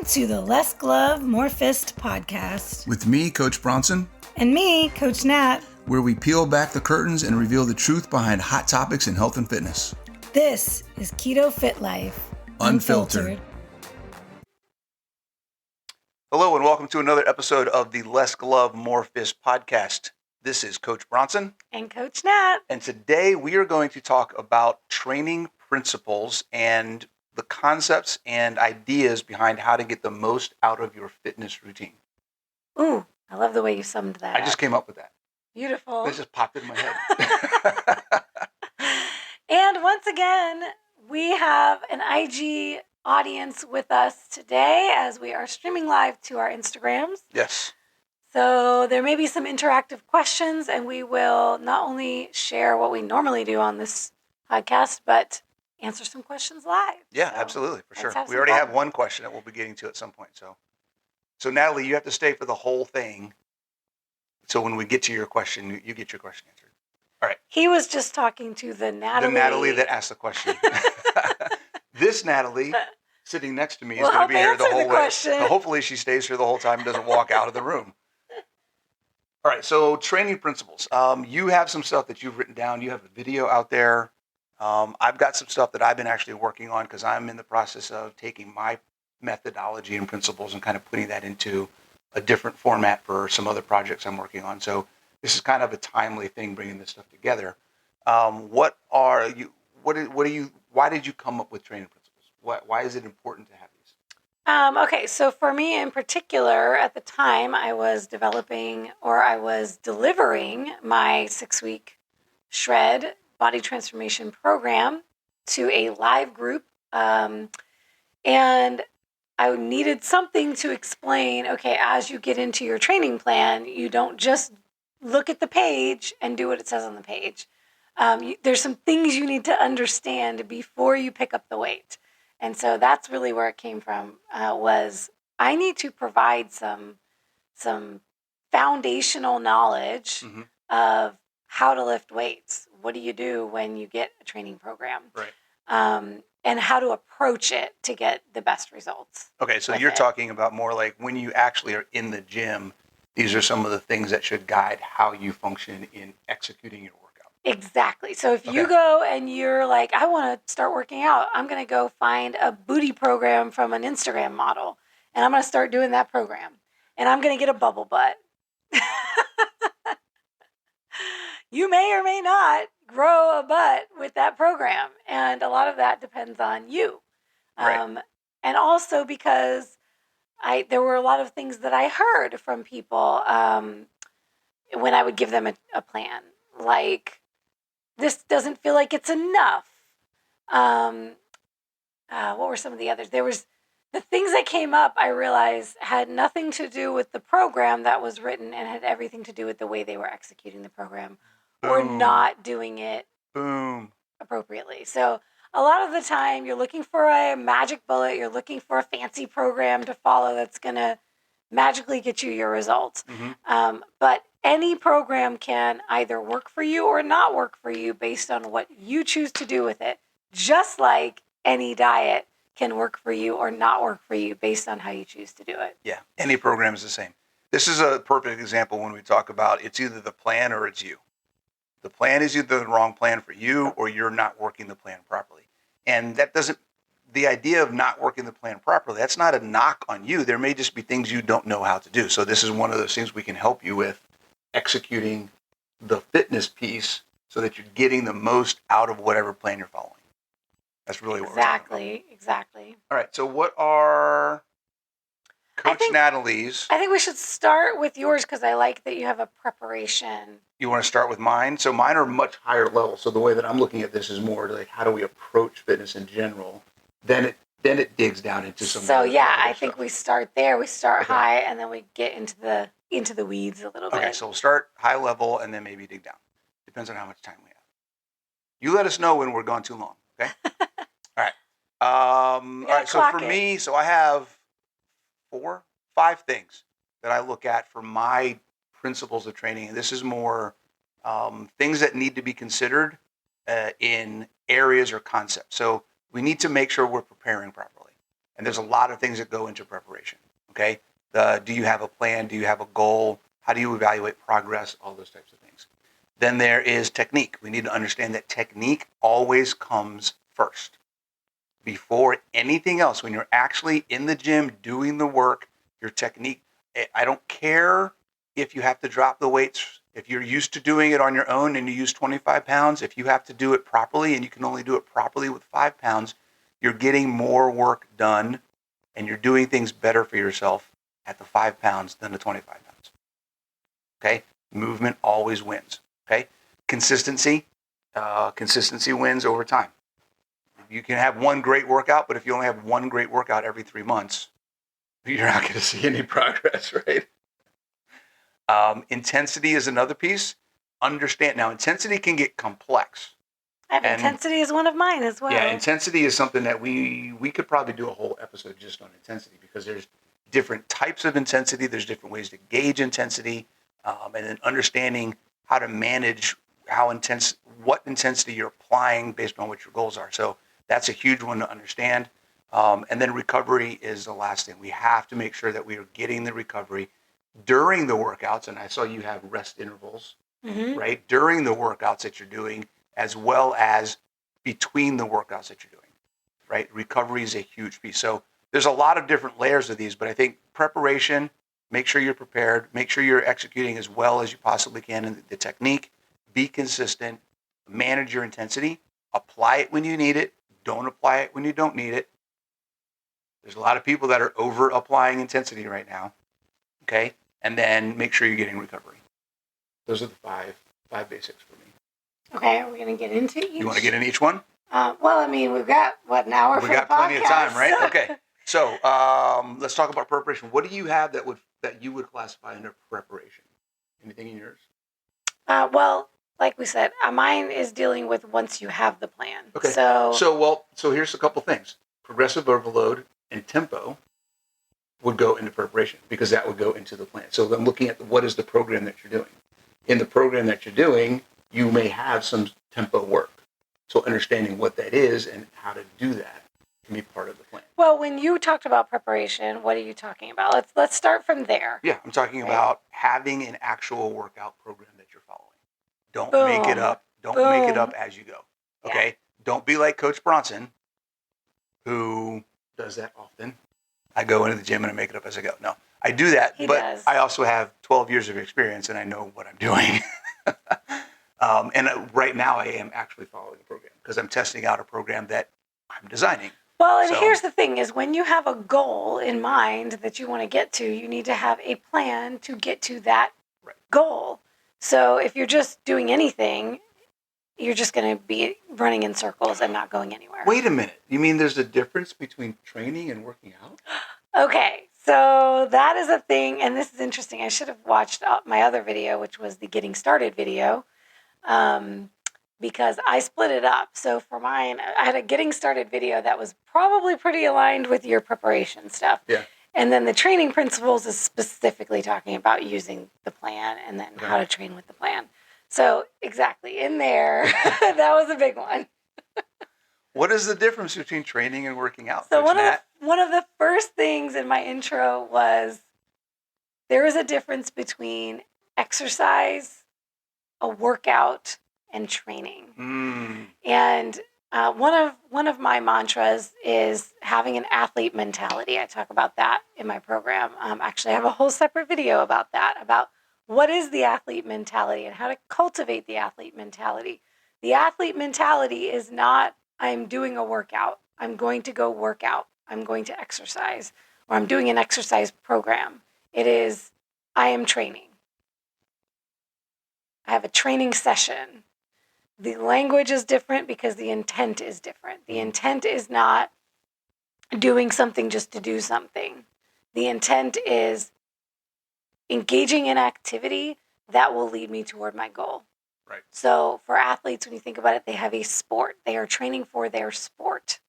Welcome to the Less Glove, More Fist podcast. With me, Coach Bronson. And me, Coach Nat. Where we peel back the curtains and reveal the truth behind hot topics in health and fitness. This is Keto Fit Life. Unfiltered. Hello and welcome to another episode of the Less Glove, More Fist podcast. This is Coach Bronson. And Coach Nat. And today we are going to talk about training principles and the concepts and ideas behind how to get the most out of your fitness routine. Ooh, I love the way you summed that I just came up with that. Beautiful. This just popped in my head. And once again, we have an IG audience with us today as we are streaming live to our Instagrams. Yes. So there may be some interactive questions, and we will not only share what we normally do on this podcast, but answer some questions live. Yeah, so absolutely, for sure. have We some already fun. have one question that we'll be getting to at some point. So Natalie, you have to stay for the whole thing. So when we get to your question, you get your question answered. All right. He was just talking to the Natalie. The Natalie that asked the question. This Natalie sitting next to me is Will going to be help here the answer whole the way. question. So hopefully she stays here the whole time and doesn't walk out of the room. All right, so training principles. You have some stuff that you've written down. You have a video out there. I've got some stuff that I've been actually working on because I'm in the process of taking my methodology and principles and kind of putting that into a different format for some other projects I'm working on. So this is kind of a timely thing bringing this stuff together. Why did you come up with training principles? Why is it important to have these? Okay, so for me in particular, at the time I was delivering my 6-week shred body transformation program to a live group. And I needed something to explain, okay, as you get into your training plan, you don't just look at the page and do what it says on the page. There's some things you need to understand before you pick up the weight. And so that's really where it came from, was I need to provide some foundational knowledge of how to lift weights. What do you do when you get a training program? Right. And how to approach it to get the best results. Okay, so you're talking about more like when you actually are in the gym, these are some of the things that should guide how you function in executing your workout. Exactly. So if you go and you're like, I want to start working out, I'm going to go find a booty program from an Instagram model, and I'm going to start doing that program. And I'm going to get a bubble butt. You may or may not grow a butt with that program. And a lot of that depends on you. Right. And also because there were a lot of things that I heard from people when I would give them a plan. Like, this doesn't feel like it's enough. What were some of the others? There was the things that came up, I realized, had nothing to do with the program that was written and had everything to do with the way they were executing the program. Or not doing it appropriately. So a lot of the time you're looking for a magic bullet, you're looking for a fancy program to follow that's going to magically get you your results. But any program can either work for you or not work for you based on what you choose to do with it. Just like any diet can work for you or not work for you based on how you choose to do it. Yeah, any program is the same. This is a perfect example when we talk about it's either the plan or it's you. The plan is either the wrong plan for you or you're not working the plan properly. And the idea of not working the plan properly, that's not a knock on you. There may just be things you don't know how to do. So this is one of those things we can help you with, executing the fitness piece so that you're getting the most out of whatever plan you're following. That's really what we're talking about. Exactly. All right. So what are Coach Natalie's? I think we should start with yours because I like that you have a preparation. You want to start with mine? So mine are much higher level. So the way that I'm looking at this is more like how do we approach fitness in general? Then it digs down into some. So yeah, I think we start there. We start high and then we get into the weeds a little bit. Okay, so we'll start high level and then maybe dig down. Depends on how much time we have. You let us know when we're gone too long. Okay. All right. All right. So for me, I have 5 things that I look at for my principles of training. And this is more things that need to be considered in areas or concepts. So we need to make sure we're preparing properly. And there's a lot of things that go into preparation. Okay. Do you have a plan? Do you have a goal? How do you evaluate progress? All those types of things. Then there is technique. We need to understand that technique always comes first. Before anything else, when you're actually in the gym doing the work, your technique, I don't care if you have to drop the weights. If you're used to doing it on your own and you use 25 pounds, if you have to do it properly and you can only do it properly with 5 pounds, you're getting more work done and you're doing things better for yourself at the 5 pounds than the 25 pounds. Okay? Movement always wins. Okay? Consistency wins over time. You can have one great workout, but if you only have one great workout every 3 months, you're not going to see any progress, right? Intensity is another piece. Understand now, intensity can get complex. Intensity is one of mine as well. Yeah, intensity is something that we could probably do a whole episode just on intensity, because there's different types of intensity. There's different ways to gauge intensity, and then understanding how to manage what intensity you're applying based on what your goals are. So that's a huge one to understand. And then recovery is the last thing. We have to make sure that we are getting the recovery during the workouts. And I saw you have rest intervals, right? During the workouts that you're doing, as well as between the workouts that you're doing, right? Recovery is a huge piece. So there's a lot of different layers of these, but I think preparation, make sure you're prepared, make sure you're executing as well as you possibly can in the technique, be consistent, manage your intensity, apply it when you need it, don't apply it when you don't need it. There's a lot of people that are over applying intensity right now, okay? And then make sure you're getting recovery. Those are the five basics for me. Okay, are we going to get into each? You want to get in each one? Well, I mean, we've got, an hour for the podcast? We got plenty of time, right? Okay. So let's talk about preparation. What do you have that you would classify under preparation? Anything in yours? Well, like we said, mine is dealing with once you have the plan. Okay. So here's a couple things. Progressive overload and tempo would go into preparation, because that would go into the plan. So I'm looking at what is the program that you're doing. In the program that you're doing, you may have some tempo work. So understanding what that is and how to do that can be part of the plan. Well, when you talked about preparation, what are you talking about? Let's start from there. Yeah, I'm talking about having an actual workout program that you're following. Don't make it up. Don't make it up as you go. Okay? Yeah. Don't be like Coach Bronson, who does that often. I go into the gym and I make it up as I go. No, I do that, but I also have 12 years of experience and I know what I'm doing. And right now I am actually following a program because I'm testing out a program that I'm designing. Well, and here's the thing is when you have a goal in mind that you want to get to, you need to have a plan to get to that goal. So if you're just doing anything, you're just going to be running in circles and not going anywhere. Wait a minute. You mean there's a difference between training and working out? Okay. So that is a thing. And this is interesting. I should have watched my other video, which was the getting started video, because I split it up. So for mine, I had a getting started video that was probably pretty aligned with your preparation stuff. Yeah. And then the training principles is specifically talking about using the plan and then how to train with the plan. So exactly in there, that was a big one. What is the difference between training and working out? So one of the first things in my intro was there is a difference between exercise, a workout, and training. And one of my mantras is having an athlete mentality. I talk about that in my program. Actually, I have a whole separate video about that, about what is the athlete mentality and how to cultivate the athlete mentality. The athlete mentality is not, I'm doing a workout. I'm going to go work out. I'm going to exercise, or I'm doing an exercise program. It is, I am training. I have a training session. The language is different because the intent is different. The intent is not doing something just to do something. The intent is engaging in activity that will lead me toward my goal. Right. So for athletes, when you think about it, they have a sport. They are training for their sport.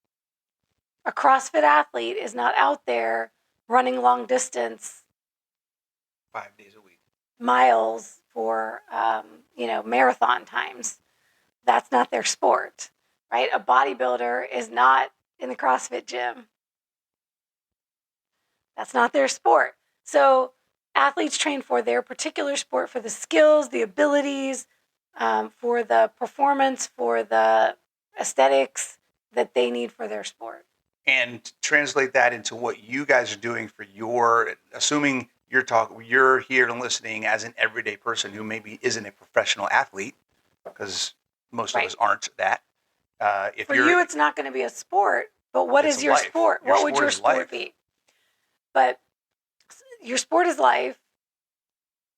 A CrossFit athlete is not out there running long distance 5 days a week, miles for marathon times. That's not their sport, right? A bodybuilder is not in the CrossFit gym That's not their sport. So athletes train for their particular sport, for the skills, the abilities, for the performance, for the aesthetics that they need for their sport. And translate that into what you guys are doing for your, assuming you're here and listening as an everyday person who maybe isn't a professional athlete, because most of us aren't that. If for you're, you, it's not going to be a sport, but what is your life. sport? Your What would your sport life. be? But your sport is life,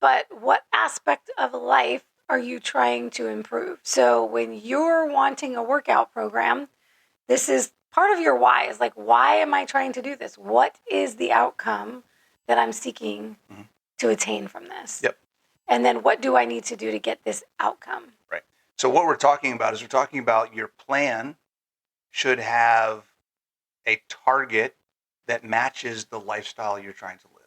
but what aspect of life are you trying to improve? So when you're wanting a workout program, this is part of your why, is like, why am I trying to do this? What is the outcome that I'm seeking to attain from this? Yep. And then what do I need to do to get this outcome? Right. So what we're talking about is we're talking about your plan should have a target that matches the lifestyle you're trying to live.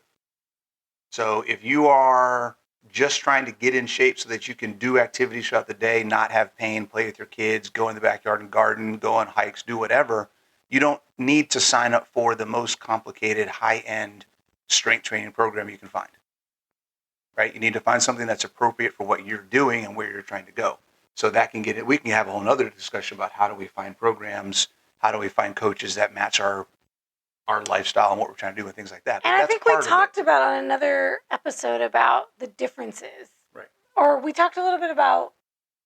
So if you are just trying to get in shape so that you can do activities throughout the day, not have pain, play with your kids, go in the backyard and garden, go on hikes, do whatever, you don't need to sign up for the most complicated, high-end strength training program you can find. Right? You need to find something that's appropriate for what you're doing and where you're trying to go. So that can get it. We can have a whole other discussion about how do we find programs, how do we find coaches that match our lifestyle and what we're trying to do and things like that. And I think we talked about on another episode about the differences. Right. Or we talked a little bit about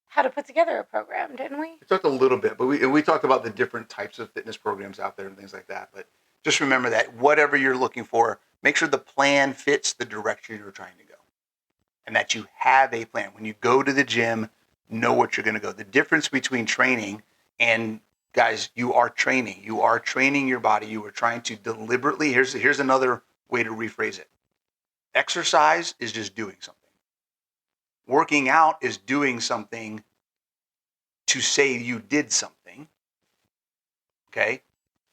how to put together a program, didn't we? We talked a little bit, but we talked about the different types of fitness programs out there and things like that. But just remember that whatever you're looking for, make sure the plan fits the direction you're trying to go. And that you have a plan. When you go to the gym, know what you're going to go. The difference between training and, guys, you are training. You are training your body. You are trying to deliberately, here's another way to rephrase it. Exercise is just doing something. Working out is doing something to say you did something. Okay?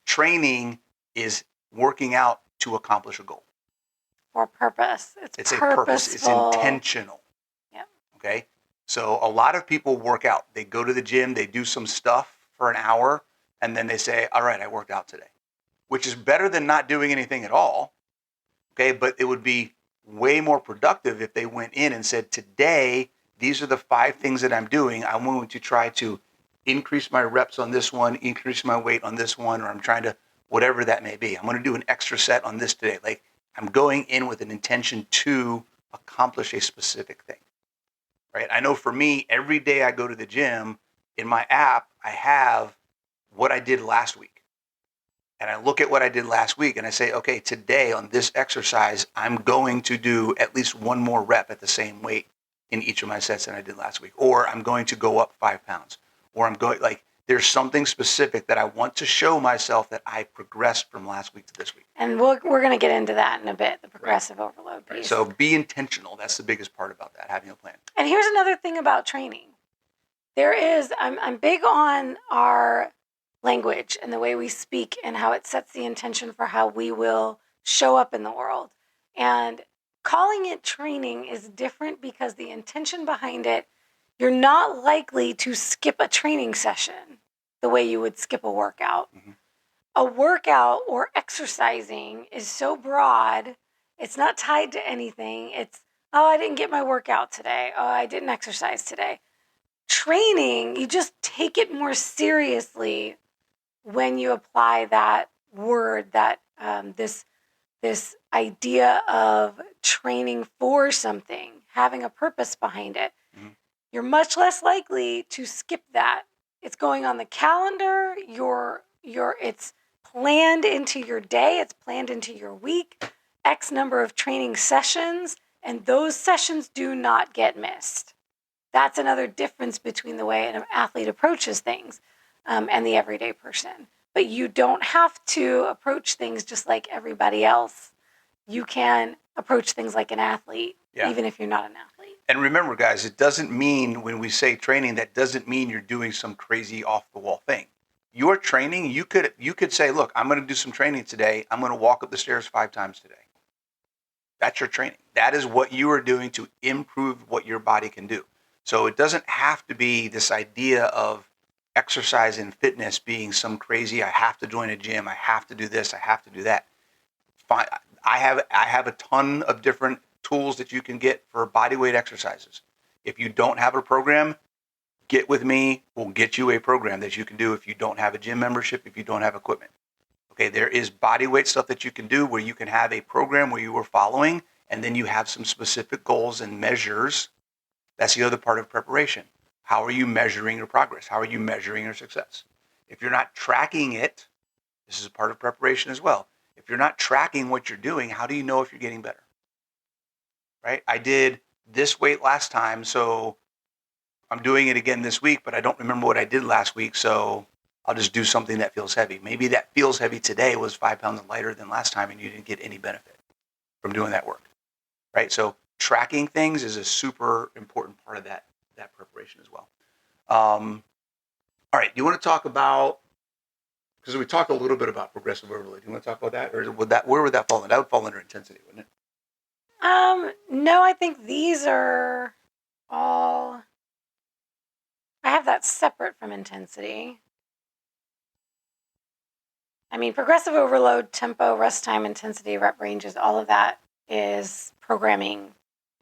Training is working out to accomplish a goal. For purpose. It's a purpose. It's intentional. Yeah. Okay? So a lot of people work out. They go to the gym, they do some stuff for an hour, and then they say, all right, I worked out today, which is better than not doing anything at all. Okay? But it would be way more productive if they went in and said, today, these are the 5 things that I'm doing. I'm going to try to increase my reps on this one, increase my weight on this one, or I'm trying to, whatever that may be. I'm going to do an extra set on this today. Like, I'm going in with an intention to accomplish a specific thing, right? I know for me, every day I go to the gym, in my app, I have what I did last week. And I look at what I did last week and I say, okay, today on this exercise, I'm going to do at least one more rep at the same weight in each of my sets than I did last week. Or I'm going to go up 5 pounds. Or I'm going, like, there's something specific that I want to show myself that I progressed from last week to this week. And we're going to get into that in a bit, the progressive overload piece. Right. So be intentional. That's the biggest part about that, having a plan. And here's another thing about training. I'm big on our language and the way we speak and how it sets the intention for how we will show up in the world. And calling it training is different because the intention behind it, you're not likely to skip a training session the way you would skip a workout. Mm-hmm. A workout or exercising is so broad, it's not tied to anything. It's, oh, I didn't get my workout today. Oh, I didn't exercise today. Training, you just take it more seriously when you apply that word, that this idea of training for something, having a purpose behind it. Mm-hmm. You're much less likely to skip that. It's going on the calendar. It's planned into your day. It's planned into your week. X number of training sessions, and those sessions do not get missed. That's another difference between the way an athlete approaches things and the everyday person. But you don't have to approach things just like everybody else. You can approach things like an athlete, even if you're not an athlete. And remember, guys, it doesn't mean when we say training, that doesn't mean you're doing some crazy off-the-wall thing. Your training, you could say, look, I'm going to do some training today. I'm going to walk up the stairs 5 times today. That's your training. That is what you are doing to improve what your body can do. So it doesn't have to be this idea of exercise and fitness being some crazy, I have to join a gym, I have to do this, I have to do that. Fine. I have a ton of different tools that you can get for body weight exercises. If you don't have a program, get with me. We'll get you a program that you can do if you don't have a gym membership, if you don't have equipment. Okay, there is body weight stuff that you can do where you can have a program where you are following, and then you have some specific goals and measures. That's the other part of preparation. How are you measuring your progress? How are you measuring your success? If you're not tracking it, this is a part of preparation as well. If you're not tracking what you're doing, how do you know if you're getting better? Right? I did this weight last time, so I'm doing it again this week, but I don't remember what I did last week, so I'll just do something that feels heavy. Maybe that feels heavy today was 5 pounds lighter than last time, and you didn't get any benefit from doing that work, right? So tracking things is a super important part of that preparation as well. All right, do you want to talk about, because we talked a little bit about progressive overload. Do you want to talk about that, or where would that fall in? That would fall under intensity, wouldn't it? No, I think these are all. I have that separate from intensity. I mean, progressive overload, tempo, rest time, intensity, rep ranges, all of that is programming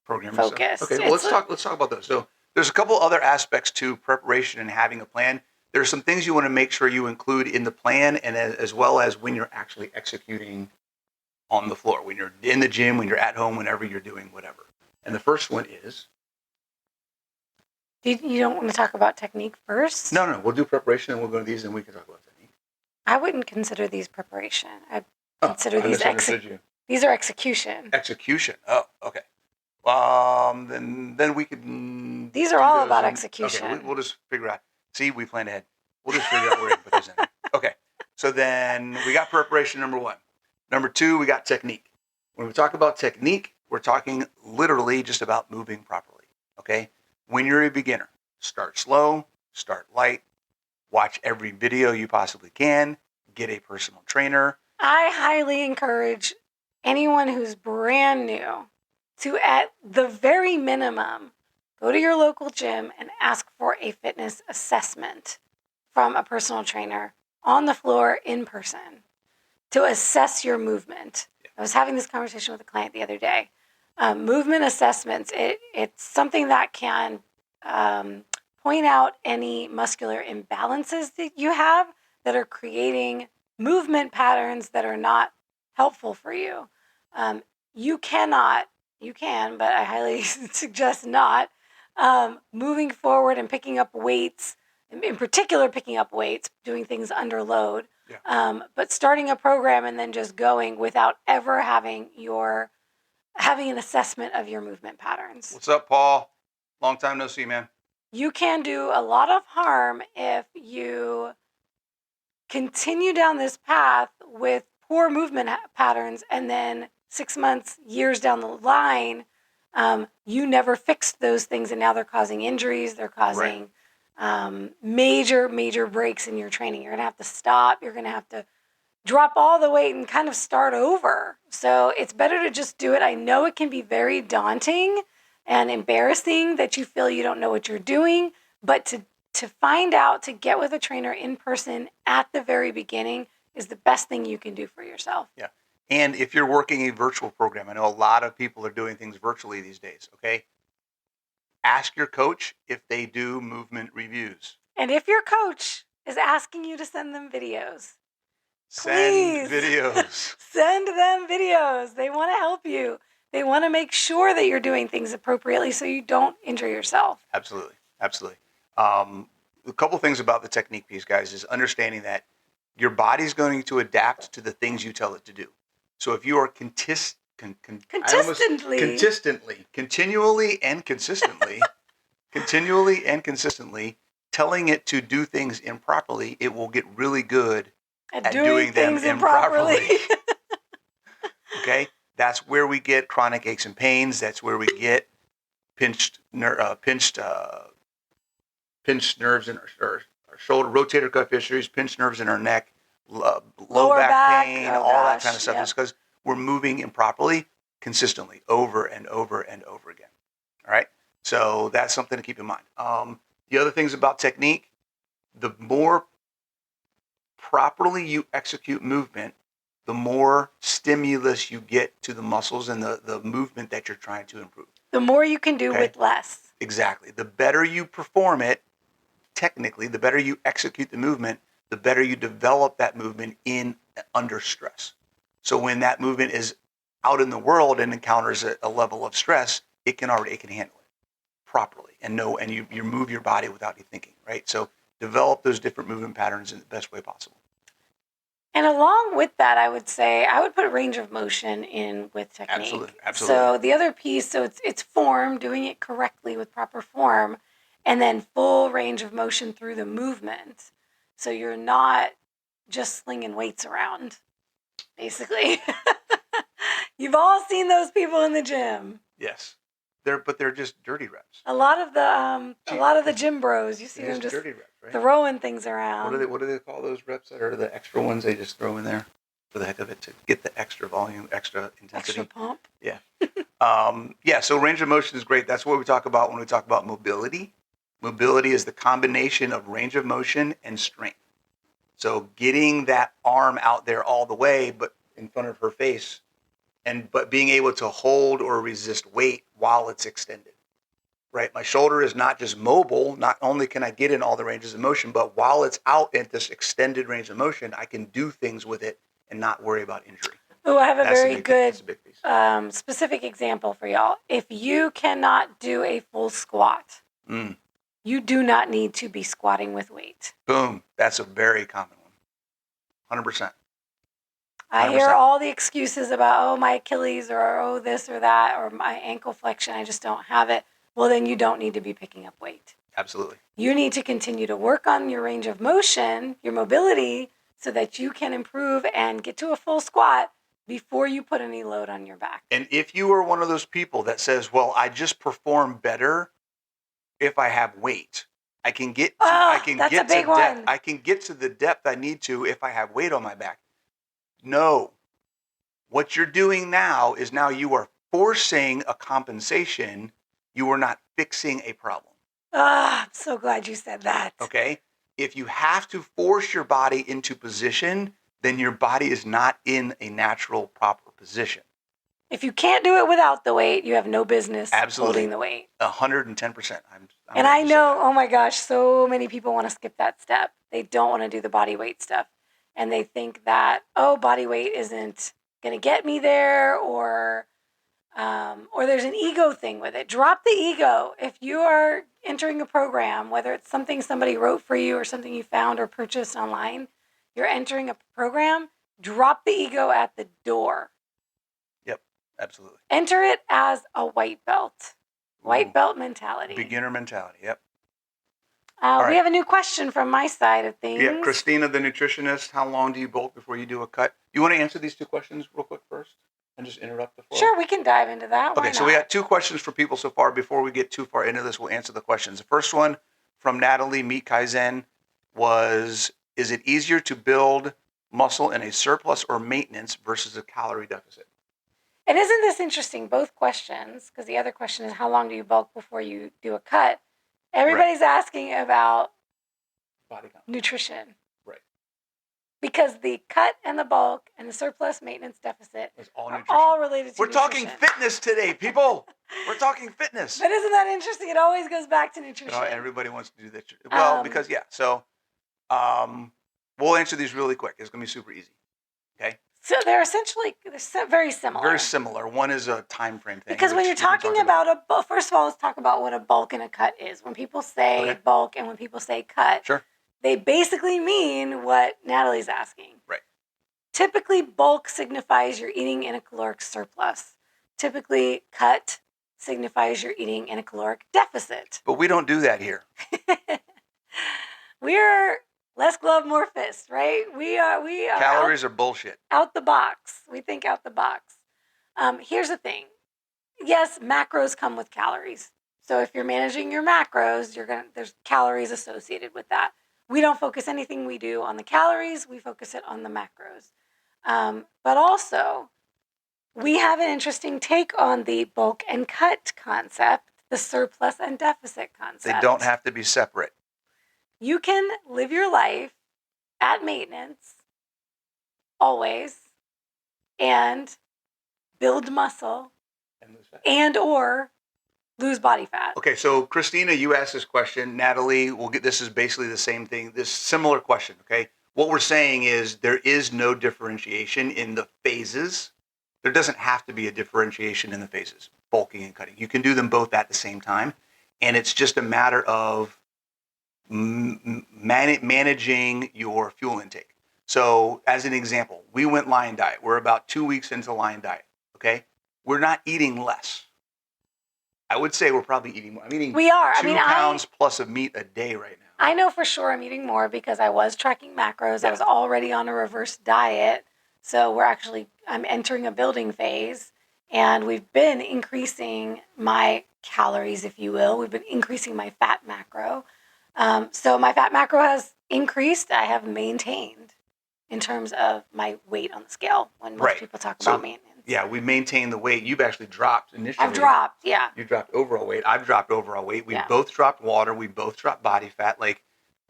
focused. Okay, well, let's talk about those. So there's a couple other aspects to preparation and having a plan. There's some things you want to make sure you include in the plan, and as well as when you're actually executing on the floor, when you're in the gym, when you're at home, whenever you're doing whatever. And the first one is... You don't want to talk about technique first? No, we'll do preparation and we'll go to these and we can talk about technique. I wouldn't consider these preparation. I'd consider these these are execution. Execution. Oh, okay. Then we could... These are all about execution. Okay, we'll just figure out. See, we planned ahead. We'll just figure out where to put those in. Okay, so then we got preparation, number one. Number two, we got technique. When we talk about technique, we're talking literally just about moving properly, okay? When you're a beginner, start slow, start light, watch every video you possibly can, get a personal trainer. I highly encourage anyone who's brand new to, at the very minimum, go to your local gym and ask for a fitness assessment from a personal trainer on the floor in person to assess your movement. I was having this conversation with a client the other day. Movement assessments, it's something that can point out any muscular imbalances that you have that are creating movement patterns that are not helpful for you. You can, but I highly suggest not, moving forward and picking up weights, in particular picking up weights, doing things under load, but starting a program and then just going without ever having an assessment of your movement patterns. What's up, Paul? Long time no see, man. You can do a lot of harm if you continue down this path with poor movement patterns and then 6 months, years down the line, you never fixed those things and now they're causing injuries. They're causing major breaks in your training. You're going to have to stop. You're going to have to drop all the weight and kind of start over. So it's better to just do it. I know it can be very daunting and embarrassing that you feel you don't know what you're doing, but to find out, to get with a trainer in person at the very beginning is the best thing you can do for yourself. Yeah. And if you're working a virtual program, I know a lot of people are doing things virtually these days, okay? Ask your coach if they do movement reviews. And if your coach is asking you to send them videos, Send please videos. Send them videos. They want to help you. They want to make sure that you're doing things appropriately so you don't injure yourself. Absolutely. A couple things about the technique piece, guys, is understanding that your body's going to adapt to the things you tell it to do. So if you are continually and consistently telling it to do things improperly, it will get really good at doing them improperly. Okay? That's where we get chronic aches and pains. That's where we get pinched nerves in our shoulder, rotator cuff issues, pinched nerves in our neck, low back pain, that kind of stuff. It's because we're moving improperly consistently over and over and over again. All right? So that's something to keep in mind. The other things about technique, the more properly you execute movement, the more stimulus you get to the muscles and the movement that you're trying to improve. The more you can do Okay. with less. Exactly. The better you perform it, technically, the better you execute the movement, the better you develop that movement under stress. So when that movement is out in the world and encounters a level of stress, it can handle it properly and you move your body without you thinking, right? So develop those different movement patterns in the best way possible. And along with that, I would say I would put range of motion in with technique. Absolutely. So the other piece, so it's form, doing it correctly with proper form, and then full range of motion through the movement. So you're not just slinging weights around, basically. You've all seen those people in the gym. Yes. They're just dirty reps. A lot of the gym bros, you see them just dirty reps, right? throwing things around. What do they call those reps that are the extra ones they just throw in there for the heck of it to get the extra volume, extra intensity? Extra pump. Yeah. So range of motion is great. That's what we talk about when we talk about mobility. Mobility is the combination of range of motion and strength. So getting that arm out there all the way, but in front of her face, but being able to hold or resist weight while it's extended, right? My shoulder is not just mobile. Not only can I get in all the ranges of motion, but while it's out at this extended range of motion, I can do things with it and not worry about injury. Oh, I have a very good That's a big piece. specific example for y'all. If you cannot do a full squat, you do not need to be squatting with weight. Boom. That's a very common one. 100%. I hear all the excuses about, oh, my Achilles or oh, this or that or my ankle flexion, I just don't have it. Well, then you don't need to be picking up weight. Absolutely. You need to continue to work on your range of motion, your mobility, so that you can improve and get to a full squat before you put any load on your back. And if you are one of those people that says, well, I just perform better if I have weight, I can get to the depth I need to if I have weight on my back. No. What you're doing now is you are forcing a compensation. You are not fixing a problem. I'm so glad you said that. Okay? If you have to force your body into position, then your body is not in a natural, proper position. If you can't do it without the weight, you have no business holding the weight. 110%. And I know, oh my gosh, so many people want to skip that step. They don't want to do the body weight stuff. And they think that, oh, body weight isn't going to get me there, or there's an ego thing with it. Drop the ego. If you are entering a program, whether it's something somebody wrote for you or something you found or purchased online, you're entering a program, drop the ego at the door. Yep, absolutely. Enter it as a white belt. White belt mentality. Beginner mentality, yep. We have a new question from my side of things. Yeah, Christina, the nutritionist, how long do you bulk before you do a cut? You want to answer these two questions real quick first and just interrupt the flow? Sure, we can dive into that. Okay, so we got two questions for people so far. Before we get too far into this, we'll answer the questions. The first one from Natalie Meat Kaizen was, is it easier to build muscle in a surplus or maintenance versus a calorie deficit? And isn't this interesting? Both questions, because the other question is, how long do you bulk before you do a cut? Everybody's asking about body count, nutrition. Right. Because the cut and the bulk and the surplus maintenance deficit are all related to We're nutrition. talking fitness today, people. We're talking fitness. But isn't that interesting? It always goes back to nutrition. Everybody wants to do that. Well, because, yeah. So we'll answer these really quick. It's going to be super easy. Okay? So they're very similar. Very similar. One is a time frame thing. Because when you're talking about first of all, let's talk about what a bulk and a cut is. When people say bulk and when people say cut, sure, they basically mean what Natalie's asking. Right. Typically, bulk signifies you're eating in a caloric surplus. Typically, cut signifies you're eating in a caloric deficit. But we don't do that here. We're less glove, more fist, right? We are. Calories are bullshit. Out the box. We think out the box. Here's the thing. Yes, macros come with calories. So if you're managing your macros, there's calories associated with that. We don't focus anything we do on the calories. We focus it on the macros. But also, we have an interesting take on the bulk and cut concept, the surplus and deficit concept. They don't have to be separate. You can live your life at maintenance, always, and build muscle and or lose body fat. Okay, so Christina, you asked this question. Natalie, this is basically the same thing, this similar question, okay? What we're saying is there is no differentiation in the phases. There doesn't have to be a differentiation in the phases, bulking and cutting. You can do them both at the same time, and it's just a matter of managing your fuel intake. So as an example, we went Lion Diet. We're about 2 weeks into Lion Diet, okay? We're not eating less. I would say we're probably eating more. I'm eating We are. 2 pounds plus of meat a day right now. I know for sure I'm eating more because I was tracking macros. Yeah. I was already on a reverse diet. So I'm entering a building phase, and we've been increasing my calories, if you will. We've been increasing my fat macro. So my fat macro has increased. I have maintained in terms of my weight on the scale when most people talk about maintenance. Yeah, we maintain the weight. You've actually dropped initially. I've dropped, yeah. You dropped overall weight. I've dropped overall weight. We both dropped water. We both dropped body fat. Like,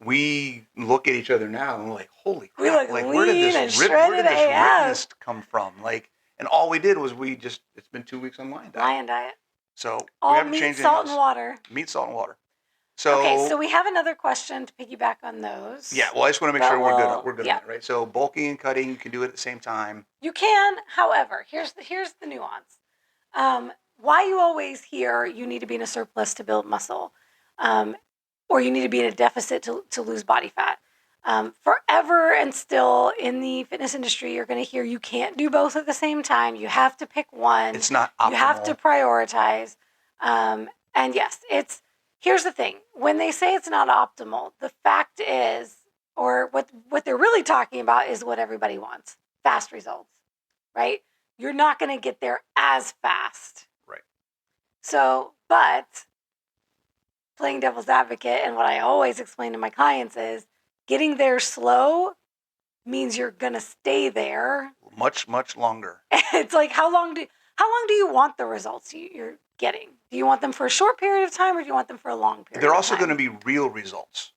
we look at each other now and we're like, holy crap. Like, where did this rippedness come from? Like, and all we did was it's been 2 weeks on Lion Diet. So we haven't meat, changed salt, anything and water. Meat, salt, and water. So we have another question to piggyback on those. Yeah, well, I just want to make sure we're good on that, right? So bulking and cutting, you can do it at the same time. You can, however, here's the nuance. Why you always hear you need to be in a surplus to build muscle, or you need to be in a deficit to lose body fat. Forever and still in the fitness industry, you're going to hear you can't do both at the same time. You have to pick one. It's not optimal. You have to prioritize. And yes, here's the thing. When they say it's not optimal, the fact is, or what they're really talking about is what everybody wants. Fast results, right? You're not going to get there as fast. Right. So, but playing devil's advocate, and what I always explain to my clients is getting there slow means you're going to stay there. Much, much longer. It's like, how long do you want the results you're getting? Do you want them for a short period of time, or do you want them for a long period of time? They're also going to be real results.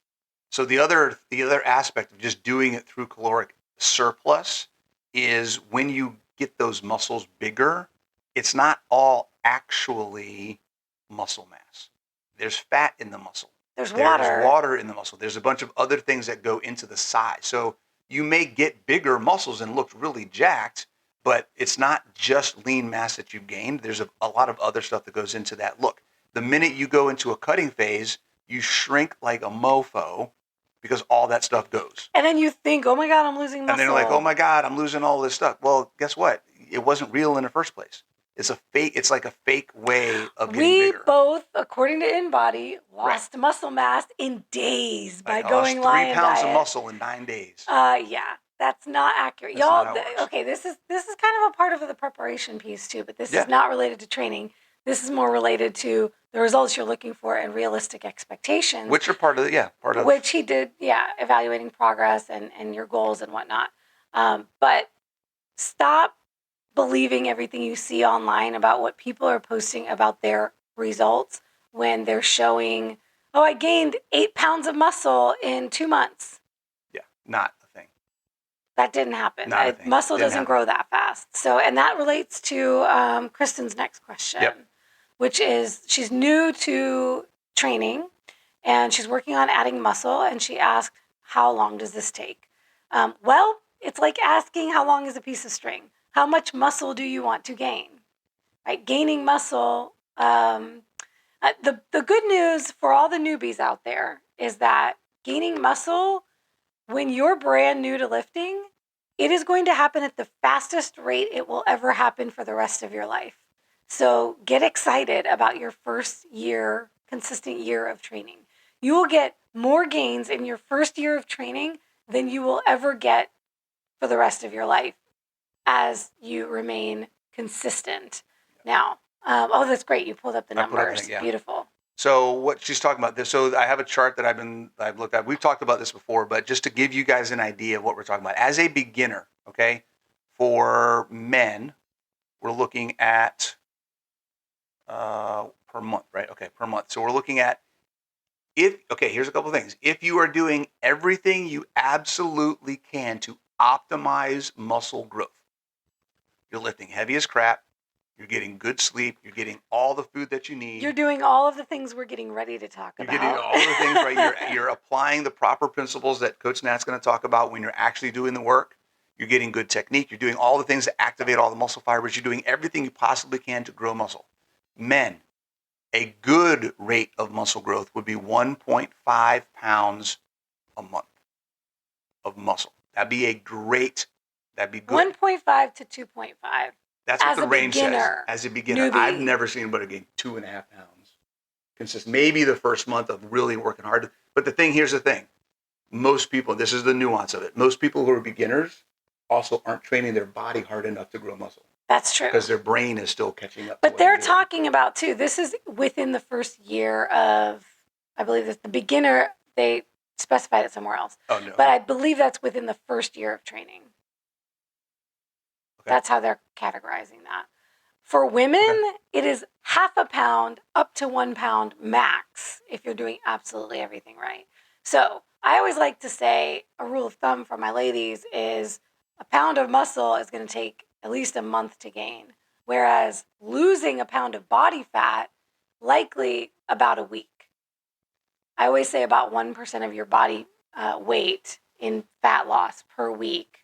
So the other aspect of just doing it through caloric surplus is when you get those muscles bigger, it's not all actually muscle mass. There's fat in the muscle. There's water in the muscle. There's a bunch of other things that go into the size. So you may get bigger muscles and look really jacked, but it's not just lean mass that you've gained. There's a lot of other stuff that goes into that look. The minute you go into a cutting phase, you shrink like a mofo because all that stuff goes. And then you think, oh my God, I'm losing muscle. And then you're like, oh my God, I'm losing all this stuff. Well, guess what? It wasn't real in the first place. It's a fake. It's like a fake way of getting bigger. We both, according to InBody, lost muscle mass in days by going Lion Diet. 3 pounds of muscle in 9 days. Yeah, that's not accurate, that's y'all. Not how it works. Okay, this is kind of a part of the preparation piece too, but this is not related to training. This is more related to the results you're looking for and realistic expectations. Which are part of which he did, evaluating progress and your goals and whatnot. But stop believing everything you see online about what people are posting about their results when they're showing, oh, I gained 8 pounds of muscle in 2 months. Yeah, not a thing. That didn't happen. Not a thing. Muscle doesn't grow that fast. So, and that relates to Kristen's next question, which is she's new to training and she's working on adding muscle. And she asked, how long does this take? Well, it's like asking how long is a piece of string? How much muscle do you want to gain? Right? Gaining muscle. The good news for all the newbies out there is that gaining muscle, when you're brand new to lifting, it is going to happen at the fastest rate it will ever happen for the rest of your life. So get excited about your first year, consistent year of training. You will get more gains in your first year of training than you will ever get for the rest of your life as you remain consistent. Now, that's great. You pulled up the numbers. Beautiful. So what she's talking about this. So I have a chart that I've looked at. We've talked about this before, but just to give you guys an idea of what we're talking about. As a beginner, okay, for men, we're looking at per month, right? Okay, per month. So we're looking at here's a couple of things. If you are doing everything you absolutely can to optimize muscle growth, You're lifting heavy as crap. You're getting good sleep. You're getting all the food that you need. You're doing all of the things we're getting ready to talk You're about. getting all the things right. You're applying the proper principles that Coach Nat's going to talk about when you're actually doing the work. You're getting good technique. You're doing all the things to activate all the muscle fibers. You're doing everything you possibly can to grow muscle. Men, a good rate of muscle growth would be 1.5 pounds a month of muscle. That'd be good. 1.5 to 2.5. That's what as the a range says. beginner, As a beginner, newbie. I've never seen anybody gain 2.5 pounds consistent. Maybe the first month of really working hard. But here's the thing. Most people, this is the nuance of it. Most people who are beginners also aren't training their body hard enough to grow muscle. That's true. Because their brain is still catching up. But they're talking about, too, this is within the first year of, I believe it's the beginner, they specified it somewhere else. Oh, no. But I believe that's within the first year of training. Okay. That's how they're categorizing that. For women, It is half a pound up to 1 pound max if you're doing absolutely everything right. So I always like to say a rule of thumb for my ladies is a pound of muscle is going to take at least a month to gain, whereas losing a pound of body fat, likely about a week. I always say about 1% of your body weight in fat loss per week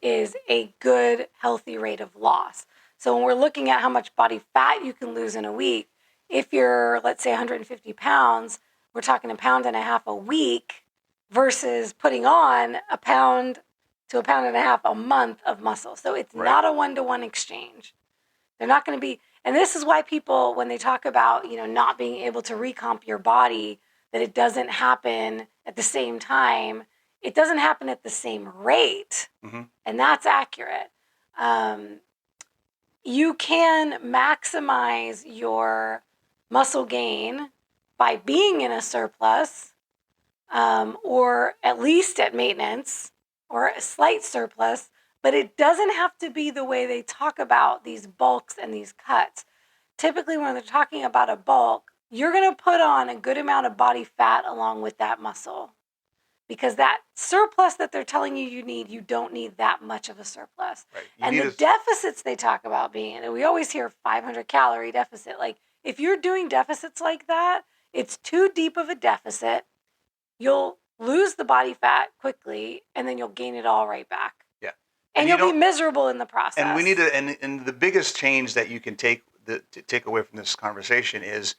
is a good, healthy rate of loss. So when we're looking at how much body fat you can lose in a week, if you're, let's say, 150 pounds, we're talking 1.5 pounds a week versus putting on 1 pound to 1.5 pounds a month of muscle. So it's not a one-to-one exchange. They're not going to be, and this is why people, when they talk about, not being able to recomp your body, that it doesn't happen at the same time. It doesn't happen at the same rate, and that's accurate. You can maximize your muscle gain by being in a surplus, or at least at maintenance, or a slight surplus, but it doesn't have to be the way they talk about these bulks and these cuts. Typically, when they're talking about a bulk, you're going to put on a good amount of body fat along with that muscle. Because that surplus that they're telling you need, you don't need that much of a surplus. Right. And the deficits they talk about being, and we always hear 500 calorie deficit. Like, if you're doing deficits like that, it's too deep of a deficit. You'll lose the body fat quickly, and then you'll gain it all right back. Yeah. And you'll be miserable in the process. And we need to, and the biggest change that you can take away from this conversation is,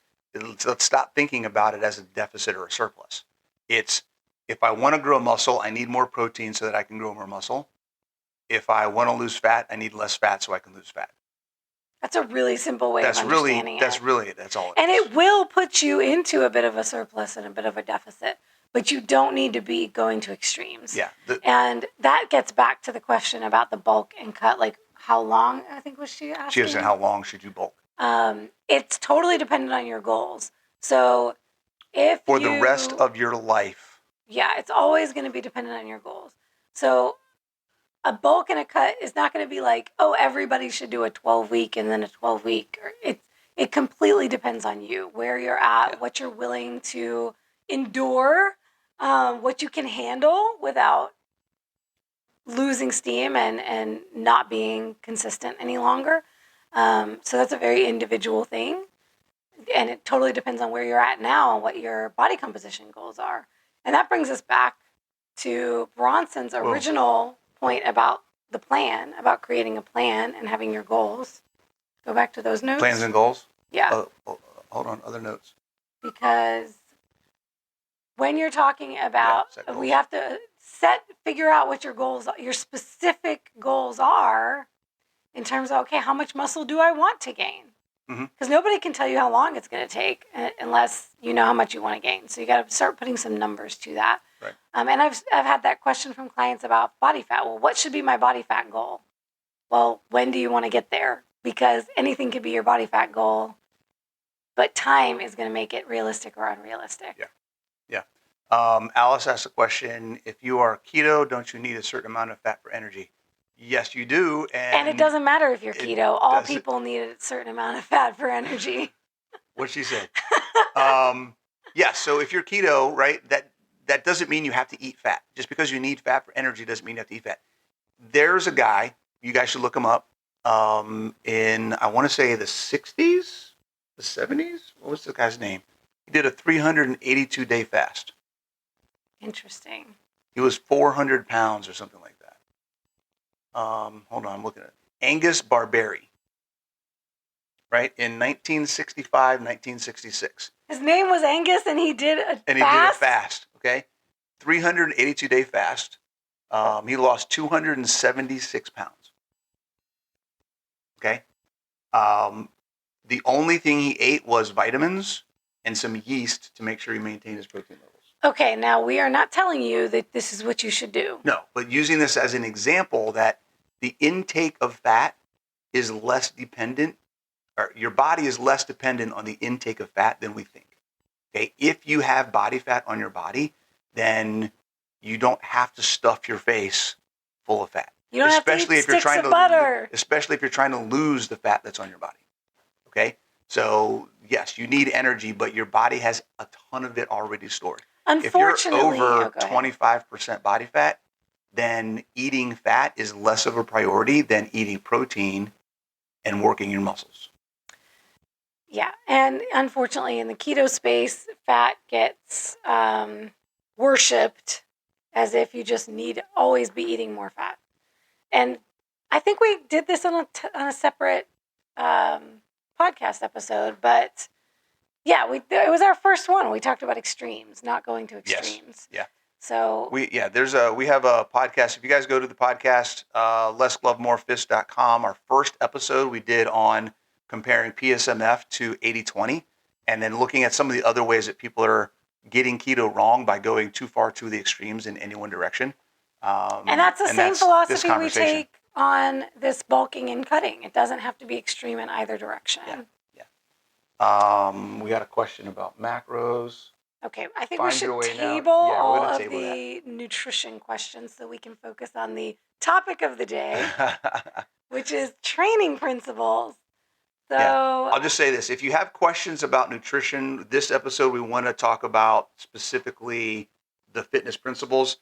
let's stop thinking about it as a deficit or a surplus. It's, if I want to grow muscle, I need more protein so that I can grow more muscle. If I want to lose fat, I need less fat so I can lose fat. That's a really simple way of understanding it. That's all it is. And it will put you into a bit of a surplus and a bit of a deficit, but you don't need to be going to extremes. Yeah. And that gets back to the question about the bulk and cut, like how long, I think was she asking? She was saying, how long should you bulk? It's totally dependent on your goals. So if For the rest of your life. Yeah, it's always going to be dependent on your goals. So a bulk and a cut is not going to be like, oh, everybody should do a 12-week and then a 12-week. It completely depends on you, where you're at, what you're willing to endure, what you can handle without losing steam and not being consistent any longer. So that's a very individual thing. And it totally depends on where you're at now and what your body composition goals are. And that brings us back to Bronson's original point about the plan, about creating a plan and having your goals. Go back to those notes. Plans and goals? Yeah. Hold on, other notes. Because when you're talking about, we have to figure out what your goals, your specific goals are in terms of, okay, how much muscle do I want to gain? Because nobody can tell you how long it's going to take unless you know how much you want to gain. So you got to start putting some numbers to that. Right. And I've had that question from clients about body fat. Well, what should be my body fat goal? Well, when do you want to get there? Because anything could be your body fat goal, but time is going to make it realistic or unrealistic. Yeah. Alice asked a question: if you are keto, don't you need a certain amount of fat for energy? Yes, you do. And it doesn't matter if you're keto. All people need a certain amount of fat for energy. What she said. Yeah, so if you're keto, right, that doesn't mean you have to eat fat. Just because you need fat for energy doesn't mean you have to eat fat. There's a guy, you guys should look him up. in, I want to say, the 60s, the 70s. What was the guy's name? He did a 382-day fast. Interesting. He was 400 pounds or something like that. Hold on, I'm looking at it. Angus Barberry, right? In 1965, 1966. His name was Angus, and he did a And he fast? did a fast, okay? 382-day fast. He lost 276 pounds. Okay. The only thing he ate was vitamins and some yeast to make sure he maintained his protein levels. Okay, now we are not telling you that this is what you should do. No, but using this as an example that the intake of fat is less dependent, or your body is less dependent on the intake of fat than we think. Okay. If you have body fat on your body, then you don't have to stuff your face full of fat. You don't especially have to if eat you're sticks trying of butter. especially if you're trying to lose the fat that's on your body. Okay? So, yes, you need energy, but your body has a ton of it already stored. Unfortunately, if you're over 25% body fat, then eating fat is less of a priority than eating protein and working your muscles. Yeah, and unfortunately in the keto space, fat gets worshipped as if you just need to always be eating more fat. And I think we did this on a separate podcast episode, but yeah, it was our first one. We talked about extremes, not going to extremes. Yes. Yeah. So we have a podcast. If you guys go to the podcast, lessglovemoreFist.com, our first episode we did on comparing PSMF to 80-20, and then looking at some of the other ways that people are getting keto wrong by going too far to the extremes in any one direction. And that's the same philosophy we take on this bulking and cutting. It doesn't have to be extreme in either direction. Yeah. We got a question about macros. Okay, I think we should table all of the nutrition questions so we can focus on the topic of the day, which is training principles. So I'll just say this. If you have questions about nutrition, this episode we want to talk about specifically the fitness principles.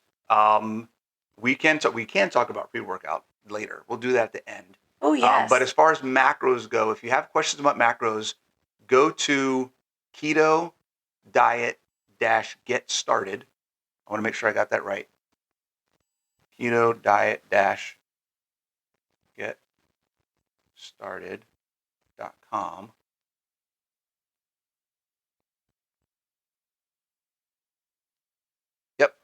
We can talk about pre-workout later. We'll do that at the end. Oh, yes. But as far as macros go, if you have questions about macros, go to Keto Diet Get Started. I want to make sure I got that right. Keto Diet Get Started.com. Yep.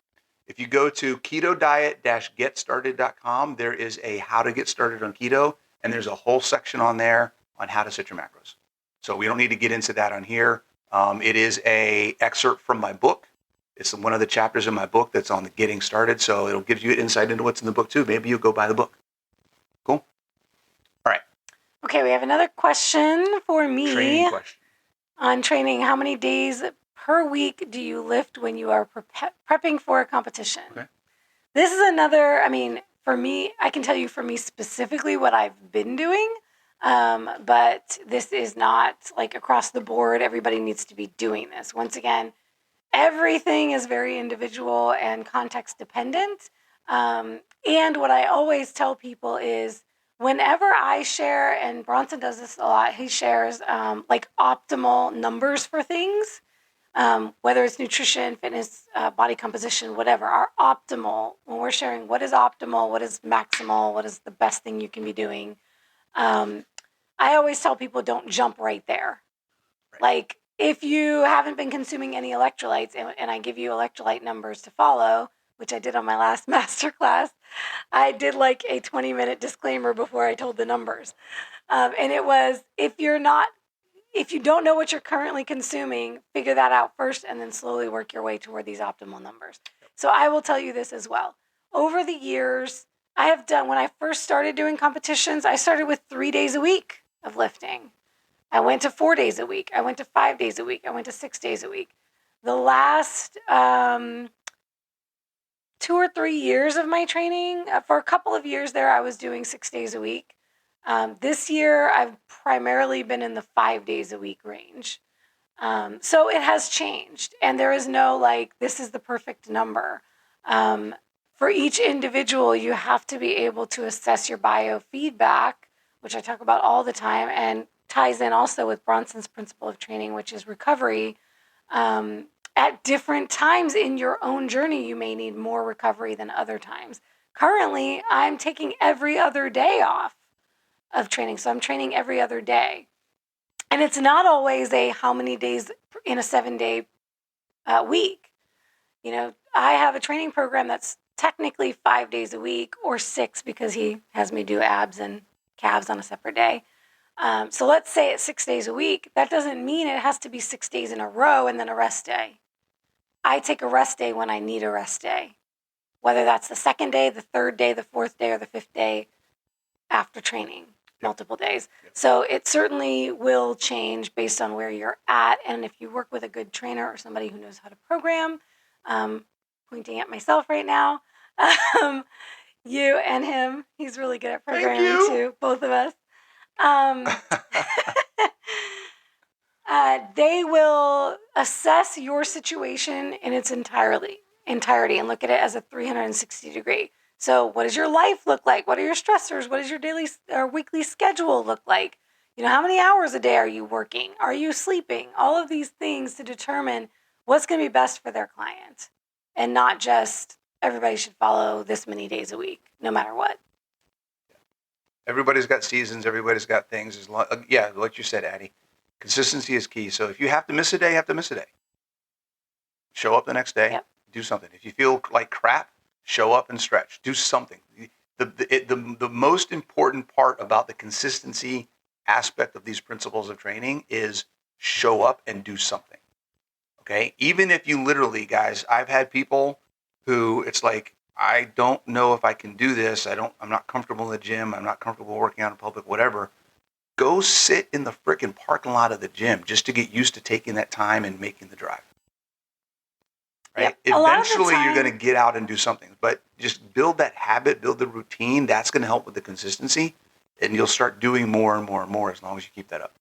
If you go to Keto Diet Get Started.com, there is a how to get started on keto, and there's a whole section on there on how to set your macros. So we don't need to get into that on here. It is a excerpt from my book. It's one of the chapters in my book that's on the getting started. So it'll give you insight into what's in the book too. Maybe you go buy the book. Cool. All right. Okay, we have another question for me. Training question. On training, how many days per week do you lift when you are prepping for a competition? Okay. This is another, for me, I can tell you for me specifically what I've been doing. But this is not like across the board. Everybody needs to be doing this. Once again, everything is very individual and context dependent. And what I always tell people is whenever I share, and Bronson does this a lot, he shares like optimal numbers for things, whether it's nutrition, fitness, body composition, whatever, are optimal. When we're sharing what is optimal, what is maximal, what is the best thing you can be doing, I always tell people don't jump right there. Right. Like if you haven't been consuming any electrolytes and I give you electrolyte numbers to follow, which I did on my last masterclass, I did like a 20-minute disclaimer before I told the numbers. And it was, if you don't know what you're currently consuming, figure that out first and then slowly work your way toward these optimal numbers. So I will tell you this as well. Over the years, I have done, when I first started doing competitions, I started with 3 days a week of lifting. I went to 4 days a week. I went to 5 days a week. I went to 6 days a week. The last 2 or 3 years of my training, for a couple of years there, I was doing 6 days a week. This year, I've primarily been in the 5 days a week range. So it has changed. And there is no this is the perfect number. For each individual, you have to be able to assess your biofeedback which I talk about all the time and ties in also with Bronson's principle of training, which is recovery. At different times in your own journey, you may need more recovery than other times. Currently, I'm taking every other day off of training. So I'm training every other day. And it's not always a how many days in a 7-day week. I have a training program that's technically 5 days a week or 6 because he has me do abs and calves on a separate day. So let's say it's 6 days a week. That doesn't mean it has to be 6 days in a row and then a rest day. I take a rest day when I need a rest day, whether that's the 2nd day, the 3rd day, the 4th day, or the 5th day after training, multiple days. So it certainly will change based on where you're at. And if you work with a good trainer or somebody who knows how to program, pointing at myself right now, you and him, he's really good at programming too, both of us. They will assess your situation in its entirety and look at it as a 360-degree. So what does your life look like? What are your stressors? What does your daily or weekly schedule look like? How many hours a day are you working? Are you sleeping? All of these things to determine what's going to be best for their client, and not just everybody should follow this many days a week, no matter what. Everybody's got seasons. Everybody's got things. Like you said, Addie, consistency is key. So if you have to miss a day, you have to miss a day. Show up the next day. Yep. Do something. If you feel like crap, show up and stretch. Do something. The most important part about the consistency aspect of these principles of training is show up and do something. Okay? Even if you literally, guys, I've had people who it's like, I don't know if I can do this. I'm not comfortable in the gym. I'm not comfortable working out in public, whatever. Go sit in the freaking parking lot of the gym just to get used to taking that time and making the drive. Right? Yep. Eventually, you're going to get out and do something. But just build that habit, build the routine. That's going to help with the consistency. And you'll start doing more and more and more as long as you keep that up.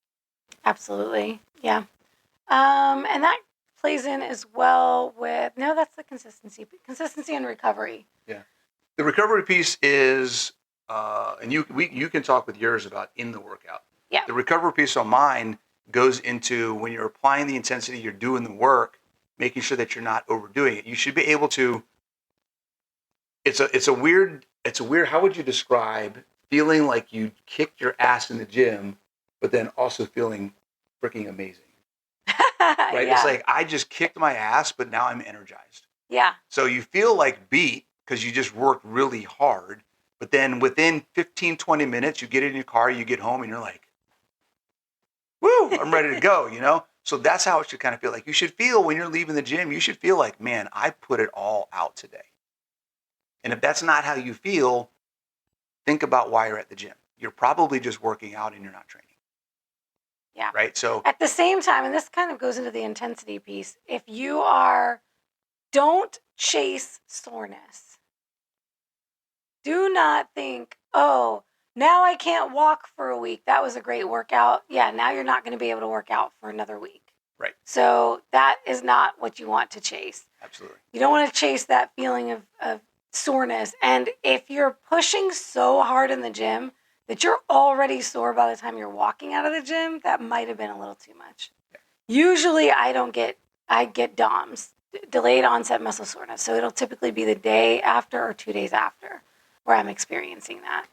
Absolutely. Yeah. And that plays in as well with, that's the consistency and recovery. Yeah. The recovery piece is, and you can talk with yours about in the workout. Yeah. The recovery piece on mine goes into when you're applying the intensity, you're doing the work, making sure that you're not overdoing it. You should be able to, it's a weird, how would you describe feeling like you kicked your ass in the gym, but then also feeling freaking amazing? Right? Yeah. It's like, I just kicked my ass, but now I'm energized. Yeah. So you feel like beat because you just worked really hard. But then within 15, 20 minutes, you get in your car, you get home, and you're like, woo, I'm ready to go, So that's how it should kind of feel like. You should feel when you're leaving the gym, you should feel like, man, I put it all out today. And if that's not how you feel, think about why you're at the gym. You're probably just working out and you're not training. Yeah. Right? So at the same time, and this kind of goes into the intensity piece, if you don't chase soreness. Do not think, oh, now I can't walk for a week. That was a great workout. Yeah, now you're not going to be able to work out for another week. Right. So that is not what you want to chase. Absolutely. You don't want to chase that feeling of soreness. And if you're pushing so hard in the gym that you're already sore by the time you're walking out of the gym, that might have been a little too much. Yeah. Usually I get DOMS, delayed onset muscle soreness. So it'll typically be the day after or 2 days after where I'm experiencing that.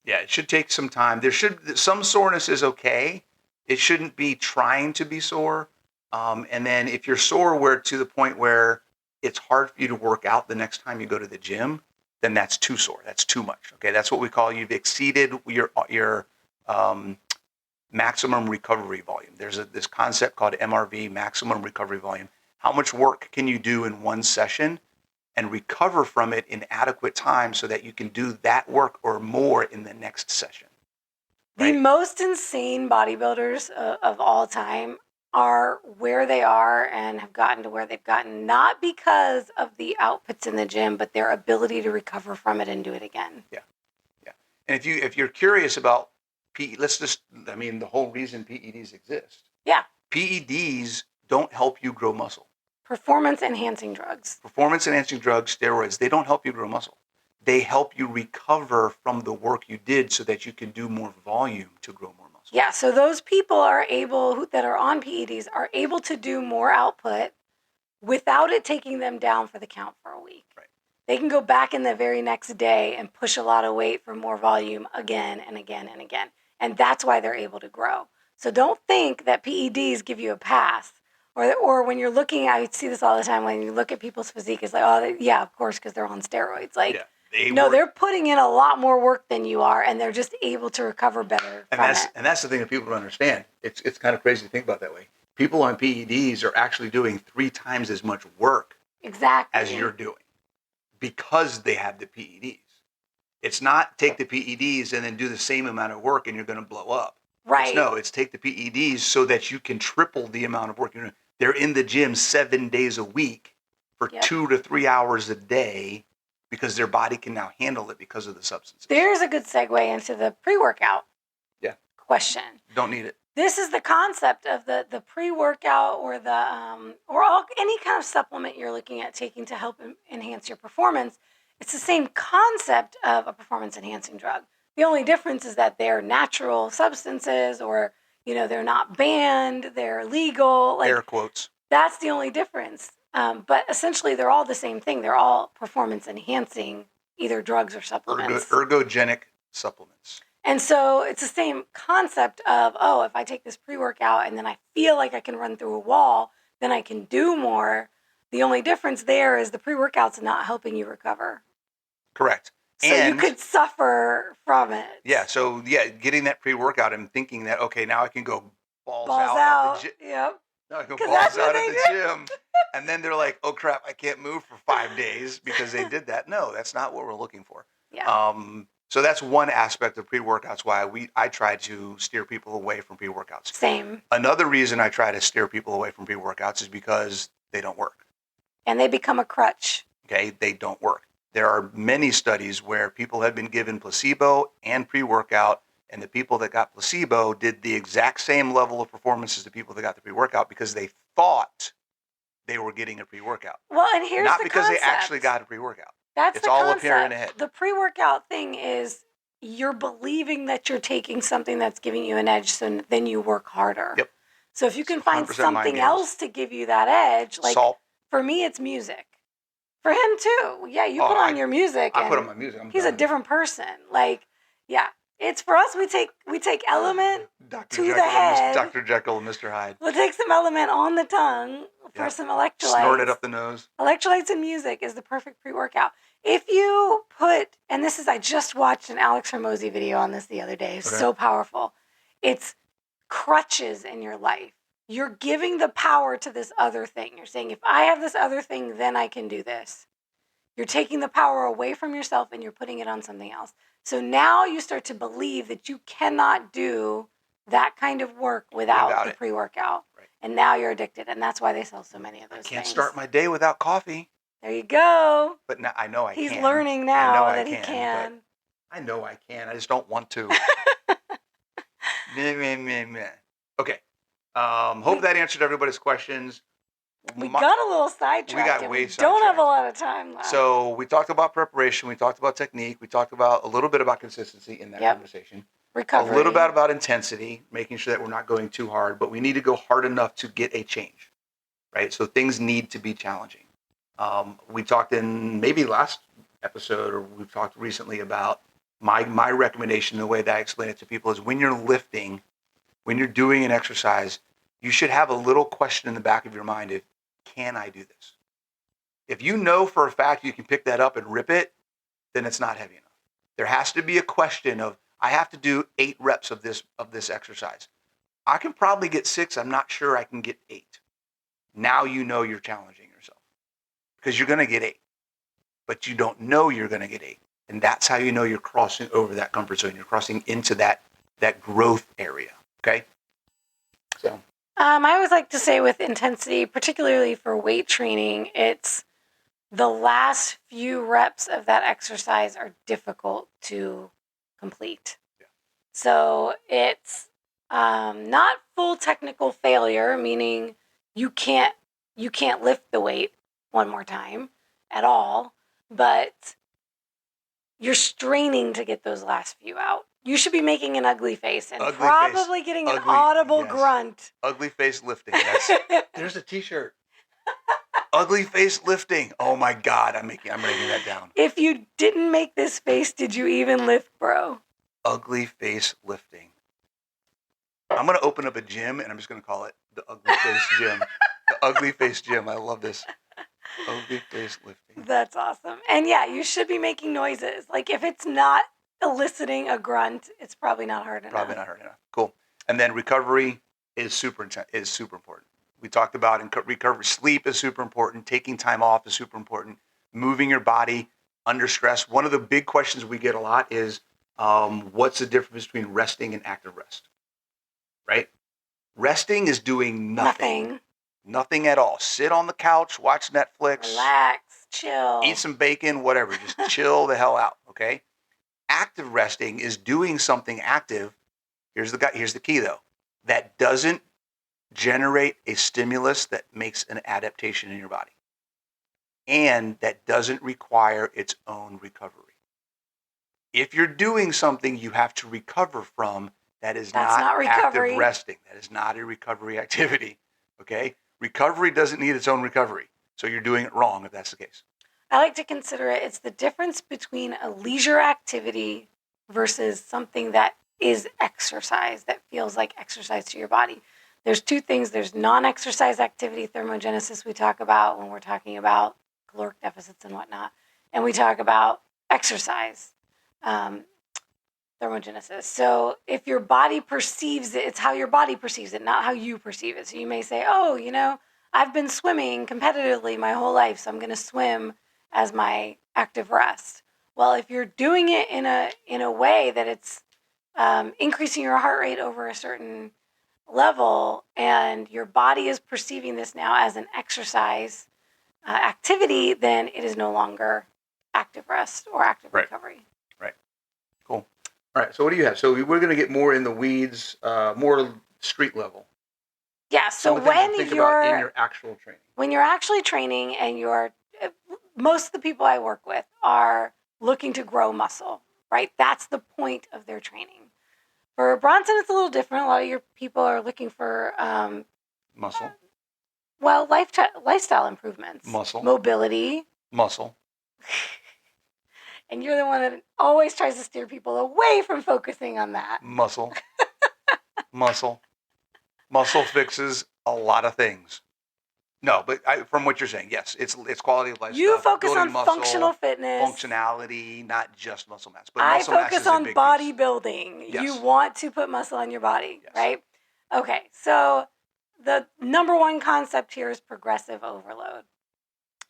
Yeah, it should take some time. Some soreness is okay. It shouldn't be trying to be sore. And then if you're sore to the point where it's hard for you to work out the next time you go to the gym, then that's too sore. That's too much. Okay, that's what we call you've exceeded your maximum recovery volume. There's this concept called MRV, maximum recovery volume. How much work can you do in one session and recover from it in adequate time so that you can do that work or more in the next session? Right? The most insane bodybuilders of all time are where they are and have gotten to where they've gotten, not because of the outputs in the gym, but their ability to recover from it and do it again. Yeah. Yeah. And if you're curious about the whole reason PEDs exist. Yeah. PEDs don't help you grow muscle. Performance enhancing drugs, steroids, they don't help you grow muscle. they help you recover from the work you did so that you can do more volume to grow more muscle. Yeah, so those people are able, that are on PEDs, are able to do more output without it taking them down for the count for a week. Right. They can go back in the very next day and push a lot of weight for more volume again and again and again. And that's why they're able to grow. So don't think that PEDs give you a pass. Or when you're looking, I see this all the time, when you look at people's physique, it's like, oh, yeah, of course, because they're on steroids. Like, yeah, they're putting in a lot more work than you are, and they're just able to recover better from it. And that's the thing that people don't understand. It's kind of crazy to think about that way. People on PEDs are actually doing 3 times as much work as you're doing because they have the PEDs. It's not take the PEDs and then do the same amount of work and you're going to blow up. Right. It's take the PEDs so that you can triple the amount of work you're doing. They're in the gym 7 days a week for 2 to 3 hours a day because their body can now handle it because of the substances. There's a good segue into the pre-workout question. Don't need it. This is the concept of the pre-workout or any kind of supplement you're looking at taking to help enhance your performance. It's the same concept of a performance-enhancing drug. The only difference is that they're natural substances, or they're not banned, they're legal. Air quotes. That's the only difference. But essentially, they're all the same thing. They're all performance-enhancing, either drugs or supplements. Ergogenic supplements. And so it's the same concept of, if I take this pre-workout and then I feel like I can run through a wall, then I can do more. The only difference there is the pre-workout's not helping you recover. Correct. So you could suffer from it. Yeah. So getting that pre-workout and thinking that, okay, now I can go balls out at the gym. Yep. Now I can go balls out at the gym. And then they're like, oh crap, I can't move for 5 days because they did that. No, that's not what we're looking for. Yeah. So that's one aspect of pre-workouts why I try to steer people away from pre-workouts. Same. Another reason I try to steer people away from pre-workouts is because they don't work. And they become a crutch. Okay, they don't work. There are many studies where people have been given placebo and pre-workout, and the people that got placebo did the exact same level of performance as the people that got the pre-workout because they thought they were getting a pre-workout. Well, and here's not the because concept. they actually got a pre-workout. It's all concept. up here in the head. The pre-workout thing is you're believing that you're taking something that's giving you an edge, so then you work harder. Yep. So if you can find something else to give you that edge, like salt. For me, it's music. For him too. Yeah, you put on your music. I put on my music. He's a different person. Like, yeah. It's for us, we take element to the head. Dr. Jekyll and Mr. Hyde. We'll take some element on the tongue for some electrolytes. Snort it up the nose. Electrolytes and music is the perfect pre-workout. If you put, and I just watched an Alex Hormozy video on this the other day. It's so powerful. It's crutches in your life. You're giving the power to this other thing. You're saying, if I have this other thing, then I can do this. You're taking the power away from yourself and you're putting it on something else. So now you start to believe that you cannot do that kind of work without the pre-workout. Right. And now you're addicted. And that's why they sell so many of those things. I can't start my day without coffee. There you go. But now I know I can. He's learning now that he can. I know I can. I just don't want to. Okay. Hope that answered everybody's questions. We got a little sidetracked. We got way sidetracked. Don't have a lot of time left. So we talked about preparation. We talked about technique. We talked about a little bit about consistency in that conversation. Recovery. A little bit about intensity, making sure that we're not going too hard, but we need to go hard enough to get a change, right? So things need to be challenging. We talked in maybe last episode, or we've talked recently about my recommendation, the way that I explain it to people is when you're lifting, when you're doing an exercise, you should have a little question in the back of your mind of, can I do this? If you know for a fact you can pick that up and rip it, then it's not heavy enough. There has to be a question of, I have to do 8 reps of this exercise. I can probably get 6. I'm not sure I can get 8. Now you know you're challenging yourself because you're going to get 8, but you don't know you're going to get 8. And that's how you know you're crossing over that comfort zone. You're crossing into that growth area. Okay. So. I always like to say with intensity, particularly for weight training, it's the last few reps of that exercise are difficult to complete. Yeah. So it's not full technical failure, meaning you can't lift the weight one more time at all, but you're straining to get those last few out. You should be making an ugly face and Ugly probably face. getting an Ugly, audible yes. grunt. Ugly face lifting. There's a t-shirt. Ugly face lifting. Oh my God. I'm writing that down. If you didn't make this face, did you even lift, bro? Ugly face lifting. I'm going to open up a gym and I'm just going to call it the Ugly Face Gym. The Ugly Face Gym. I love this. Ugly face lifting. That's awesome. And yeah, you should be making noises. Like if it's not eliciting a grunt, it's probably not hard enough. Probably not hard enough. Cool. And then recovery is super important. We talked about recovery. Sleep is super important. Taking time off is super important. Moving your body under stress. One of the big questions we get a lot is, what's the difference between resting and active rest? Right? Resting is doing nothing. Nothing at all. Sit on the couch, watch Netflix. Relax, chill. Eat some bacon, whatever. Just chill the hell out, okay? Active resting is doing something active. Here's the key, though. That doesn't generate a stimulus that makes an adaptation in your body. And that doesn't require its own recovery. If you're doing something you have to recover from, that's not active resting. That is not a recovery activity, okay? Recovery doesn't need its own recovery. So you're doing it wrong if that's the case. I like to consider it's the difference between a leisure activity versus something that is exercise, that feels like exercise to your body. There's two things. There's non-exercise activity, thermogenesis, we talk about when we're talking about caloric deficits and whatnot. And we talk about exercise, thermogenesis. So if your body perceives it, it's how your body perceives it, not how you perceive it. So you may say, oh, I've been swimming competitively my whole life, so I'm going to swim as my active rest. Well, if you're doing it in a way that it's increasing your heart rate over a certain level, and your body is perceiving this now as an exercise activity, then it is no longer active rest or active recovery. Right. Cool. All right. So what do you have? So we're going to get more in the weeds, more street level. Yeah. So when you're in your actual training, when you're actually training, and most of the people I work with are looking to grow muscle, right? That's the point of their training. For Bronson, it's a little different. A lot of your people are looking for muscle. Well, lifestyle improvements. Muscle. Mobility. Muscle. And you're the one that always tries to steer people away from focusing on that. Muscle. Muscle. Muscle fixes a lot of things. No, but from what you're saying, yes, it's quality of life. You stuff, focus on muscle, functional fitness, functionality, not just muscle mass. But I muscle mass focus is a on big bodybuilding. Yes. You want to put muscle on your body, Yes. right? Okay, so the number one concept here is progressive overload.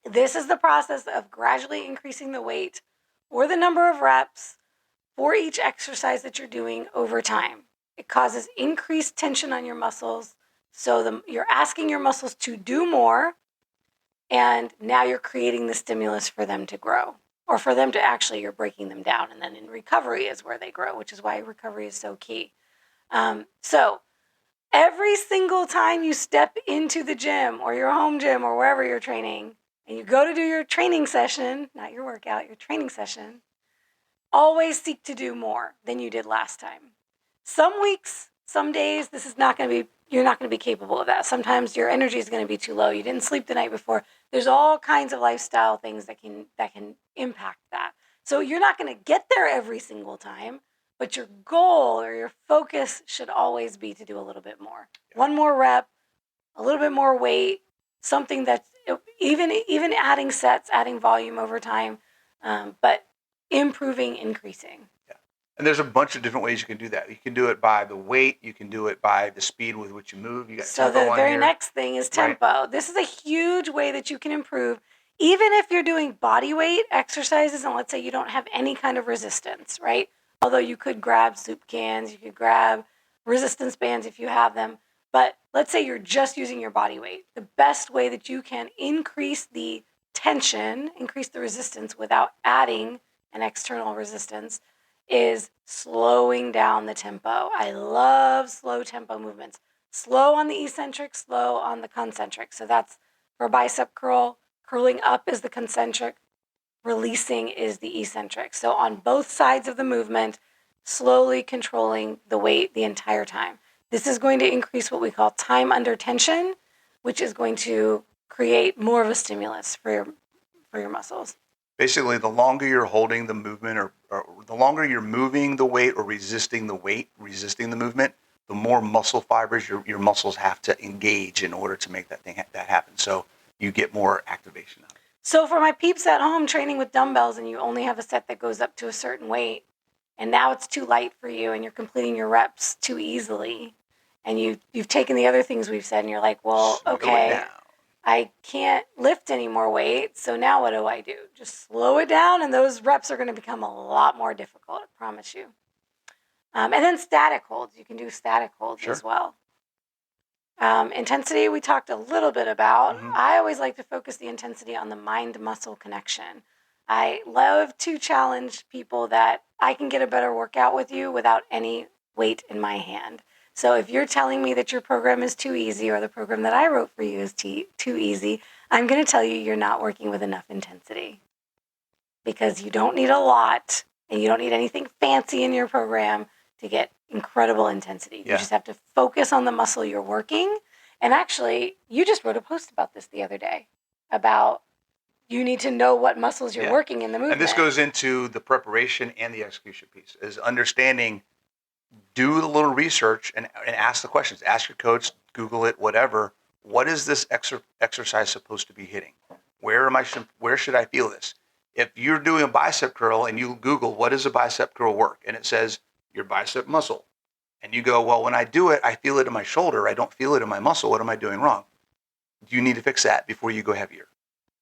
This is the process of gradually increasing the weight or the number of reps for each exercise that you're doing over time. It causes increased tension on your muscles. So you're asking your muscles to do more, and now you're creating the stimulus for them to grow, or for them to you're breaking them down. And then in recovery is where they grow, which is why recovery is so key. So every single time you step into the gym or your home gym or wherever you're training, and you go to do your training session, not your workout, your training session, always seek to do more than you did last time. Some weeks, some days, you're not going to be capable of that. Sometimes your energy is going to be too low. You didn't sleep the night before. There's all kinds of lifestyle things that can impact that. So you're not going to get there every single time, but your goal or your focus should always be to do a little bit more. One more rep, a little bit more weight, something that's even adding sets, adding volume over time, but increasing. Yeah. And there's a bunch of different ways you can do that. You can do it by the weight. You can do it by the speed with which you move. You got so the very next thing is tempo. Right. This is a huge way that you can improve. Even if you're doing body weight exercises, and let's say you don't have any kind of resistance, right? Although you could grab soup cans, you could grab resistance bands if you have them. But let's say you're just using your body weight. The best way that you can increase the tension, increase the resistance without adding an external resistance is slowing down the tempo. I love slow tempo movements. Slow on the eccentric, slow on the concentric. So that's for bicep curl. Curling up is the concentric. releasing is the eccentric. So on both sides of the movement, slowly controlling the weight the entire time. This is going to increase what we call time under tension, which is going to create more of a stimulus for your muscles. Basically, the longer you're holding the movement or the longer you're moving the weight or resisting the movement, the more muscle fibers your muscles have to engage in order to make that happen. So you get more activation out of it. So for my peeps at home training with dumbbells and you only have a set that goes up to a certain weight and now it's too light for you and you're completing your reps too easily and you've taken the other things we've said and you're like, well, okay, I can't lift any more weight, so now what do? Just slow it down, and those reps are going to become a lot more difficult, I promise you. And then static holds. You can do static holds as well. Intensity, we talked a little bit about. Mm-hmm. I always like to focus the intensity on the mind-muscle connection. I love to challenge people that I can get a better workout with you without any weight in my hand. So if you're telling me that your program is too easy or the program that I wrote for you is too easy, I'm going to tell you you're not working with enough intensity because you don't need a lot and you don't need anything fancy in your program to get incredible intensity. Yeah. You just have to focus on the muscle you're working. And actually, you just wrote a post about this the other day about you need to know what muscles you're working in the movement. And this goes into the preparation and the execution piece, is understanding. Do a little research and ask the questions. Ask your coach, Google it, whatever. What is this exercise supposed to be hitting? Where should I feel this? If you're doing a bicep curl and you Google, what does a bicep curl work? And it says your bicep muscle. And you go, well, when I do it, I feel it in my shoulder. I don't feel it in my muscle. What am I doing wrong? You need to fix that before you go heavier.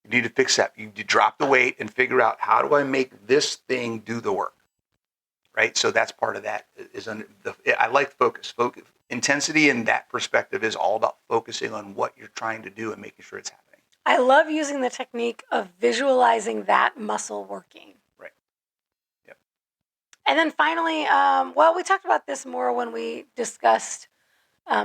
You need to fix that. You drop the weight and figure out, how do I make this thing do the work? Right, so that's part of that. I like focus. Intensity in that perspective is all about focusing on what you're trying to do and making sure it's happening. I love using the technique of visualizing that muscle working. Right. Yep. And then finally, we talked about this more when we discussed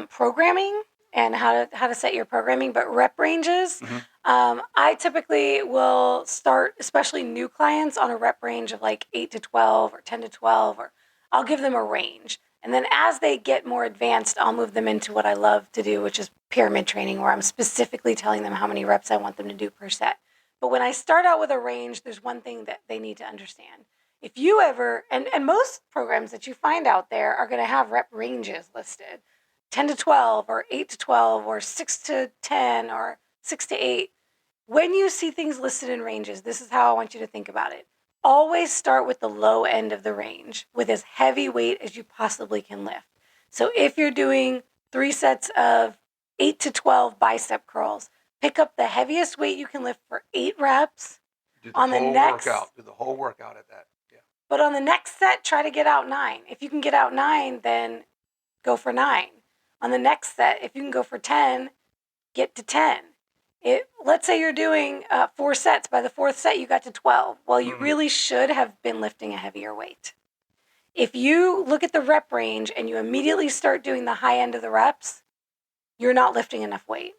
programming and how to set your programming, but rep ranges. Mm-hmm. I typically will start, especially new clients, on a rep range of like 8 to 12 or 10 to 12, or I'll give them a range. And then as they get more advanced, I'll move them into what I love to do, which is pyramid training, where I'm specifically telling them how many reps I want them to do per set. But when I start out with a range, there's one thing that they need to understand. If you ever, and most programs that you find out there are going to have rep ranges listed, 10 to 12 or 8 to 12 or 6 to 10 or 6 to 8. When you see things listed in ranges, this is how I want you to think about it. Always start with the low end of the range with as heavy weight as you possibly can lift. So if you're doing 3 sets of 8 to 12 bicep curls, pick up the heaviest weight you can lift for 8 reps. Do the whole workout at that. Yeah. But on the next set, try to get out 9. If you can get out 9, then go for 9. On the next set, if you can go for 10, get to 10. Let's say you're doing 4 sets. By the 4th set, you got to 12. Well, you really should have been lifting a heavier weight. If you look at the rep range and you immediately start doing the high end of the reps, you're not lifting enough weight.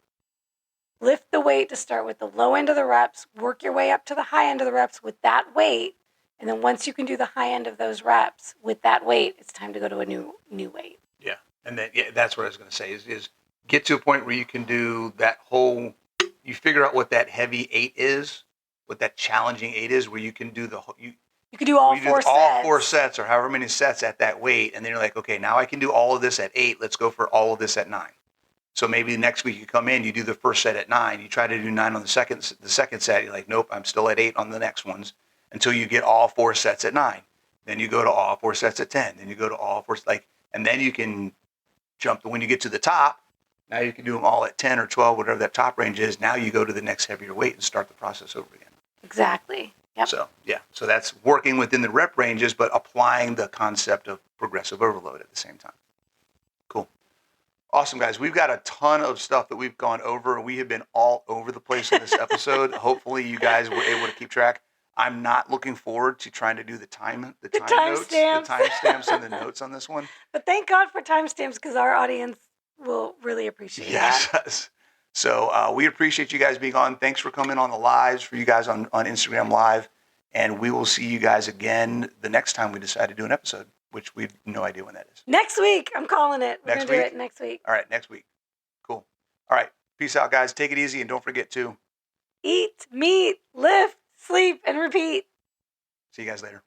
Lift the weight to start with the low end of the reps, work your way up to the high end of the reps with that weight, and then once you can do the high end of those reps with that weight, it's time to go to a new weight. Yeah, and then that's what I was going to say is get to a point where you can do that whole. You figure out what that heavy 8 is, what that challenging 8 is, where you can do the whole. You can do all 4 sets. All 4 sets or however many sets at that weight, and then you're like, okay, now I can do all of this at 8. Let's go for all of this at 9. So maybe next week you come in, you do the first set at 9. You try to do 9 on the second set. You're like, nope, I'm still at 8 on the next ones until you get all 4 sets at 9. Then you go to all 4 sets at 10. Then you go to all 4, and then you can jump. When you get to the top, now you can do them all at 10 or 12, whatever that top range is. Now you go to the next heavier weight and start the process over again. Exactly. Yep. So that's working within the rep ranges, but applying the concept of progressive overload at the same time. Cool. Awesome, guys. We've got a ton of stuff that we've gone over. We have been all over the place in this episode. Hopefully you guys were able to keep track. I'm not looking forward to trying to do the timestamps and the notes on this one. But thank God for timestamps, because our audience will really appreciate that. Yes. So we appreciate you guys being on. Thanks for coming on the lives, for you guys on Instagram Live. And we will see you guys again the next time we decide to do an episode, which we have no idea when that is. Next week. I'm calling it. We're going to do Next it next week. All right, next week. Cool. All right. Peace out, guys. Take it easy, and don't forget to eat, meet, lift, sleep, and repeat. See you guys later.